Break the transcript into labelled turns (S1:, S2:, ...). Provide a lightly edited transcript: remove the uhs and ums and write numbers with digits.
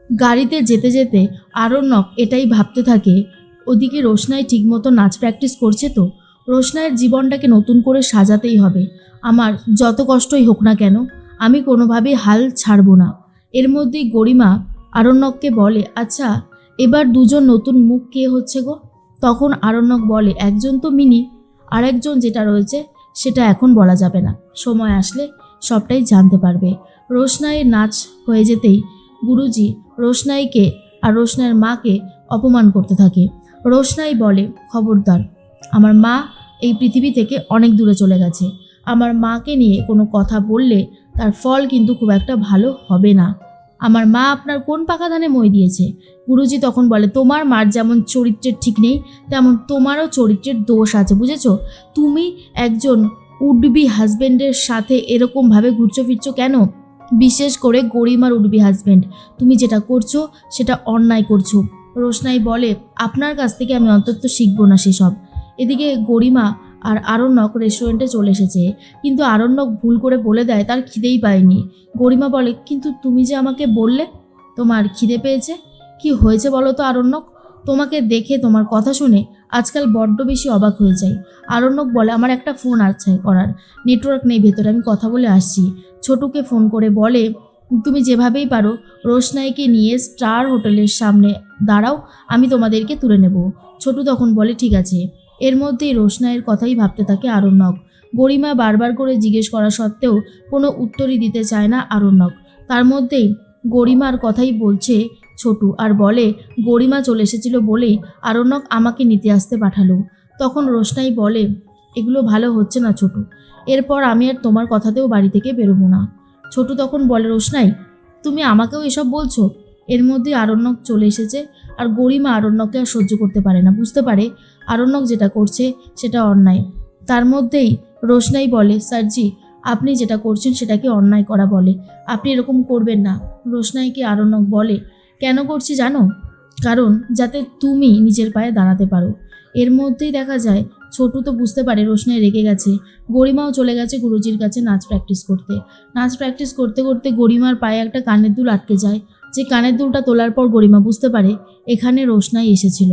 S1: গাড়িতে যেতে যেতে আরণ্যক এটাই ভাবতে থাকে, ওদিকে রোশনাই ঠিকমতো নাচ প্র্যাকটিস করছে তো। রোশনাইয়ের জীবনটাকে নতুন করে সাজাতেই হবে। আমার যত কষ্টই হোক না কেন, আমি কোনোভাবেই হাল ছাড়ব না। এর মধ্যেই গরিমা আরণ্যককে বলে, আচ্ছা এবার দুজন নতুন মুখ কে হচ্ছে গো? তখন আরণ্যক বলে, একজন তো মিনি, আর একজন যেটা রয়েছে সেটা এখন বলা যাবে না, সময় আসলে সবটাই জানতে পারবে। রোশনাইয়ের নাচ হয়ে যেতেই গুরুজি রোশনাইকে আর রোশনাইয়ের মাকে অপমান করতে থাকে। রোশনাই বলে, খবরদার, আমার মা এই পৃথিবী থেকে অনেক দূরে চলে গেছে। আমার মাকে নিয়ে কোনো কথা বললে তার ফল কিন্তু খুব একটা ভালো হবে না। আমার মা আপনার কোন পাকা ধানে মই দিয়েছে? গুরুজি তখন বলে, তোমার মার যেমন চরিত্রের ঠিক নেই, তেমন তোমারও চরিত্রের দোষ আছে, বুঝেছো? তুমি একজন উডবি হাজবেন্ডের সাথে এরকমভাবে ঘুরছো ফিরছো কেন? বিশেষ করে গরিমার উডবি হাজবেন্ড, তুমি যেটা করছো সেটা অন্যায় করছো। রোশনাই বলে, আপনার কাছ থেকে আমি অন্তত শিখবো না সেসব। এদিকে গরিমা আর আরণ্যক রেস্টুরেন্টে চলে এসেছে, কিন্তু আরণ্যক ভুল করে বলে দেয় তার খিদেই পায়নি। গরিমা বলে, কিন্তু তুমি যে আমাকে বললে তোমার খিদে পেয়েছে, কি হয়েছে বলো তো আরণ্যক? তোমাকে দেখে, তোমার কথা শুনে আজকাল বড্ড বেশি অবাক হয়ে যাই। আরণ্যক বলে, আমার একটা ফোন আছে করার, নেটওয়ার্ক নেই ভেতরে, আমি কথা বলে আসছি। ছোটুকে ফোন করে বলে, তুমি যেভাবেই পারো রোশনাইকে নিয়ে স্টার হোটেলের সামনে দাঁড়াও, আমি তোমাদেরকে তুলে নেব। ছোটু তখন বলে, ঠিক আছে। এর মধ্যেই রোশনাইয়ের কথাই ভাবতে থাকে আরণ্যক। গরিমা বারবার করে জিজ্ঞেস করা সত্ত্বেও কোনো উত্তরই দিতে চায় না আরণ্যক। তার মধ্যেই গরিমার কথাই বলছে ছোটু, আর বলে, গরিমা চলে এসেছিল বলেই আরণ্যক আমাকে নিতে আসতে পাঠালো। তখন রোশনাই বলে, এগুলো ভালো হচ্ছে না ছোটু, এরপর আমি আর তোমার কথাতেও বাড়ি থেকে বেরোবো না। ছোটু তখন বলে, রোশনাই তুমি আমাকেও এসব বলছো? এর মধ্যে আরণ্যক চলে এসেছে, আর গরিমা আরণ্যককে আর সহ্য করতে পারে না, বুঝতে পারে আরণ্যক যেটা করছে সেটা অন্যায়। তার মধ্যেই রোশনাই বলে, স্যারজি আপনি যেটা করছেন সেটাকে অন্যায় করা বলে, আপনি এরকম করবেন না। রোশনাইকে আরণ্যক বলে, কেন করছি জানো? কারণ যাতে তুমি নিজের পায়ে দাঁড়াতে পারো। এর মধ্যেই দেখা যায় ছোটু তো বুঝতে পারে রোশনাই রেগে গেছে। গরিমাও চলে গেছে গুরুজির কাছে নাচ প্র্যাকটিস করতে। নাচ প্র্যাকটিস করতে করতে গরিমার পায়ে একটা কানের দুল আটকে যায়। যে কানের দুলটা তোলার পর গরিমা বুঝতে পারে এখানে রোশনাই এসেছিল।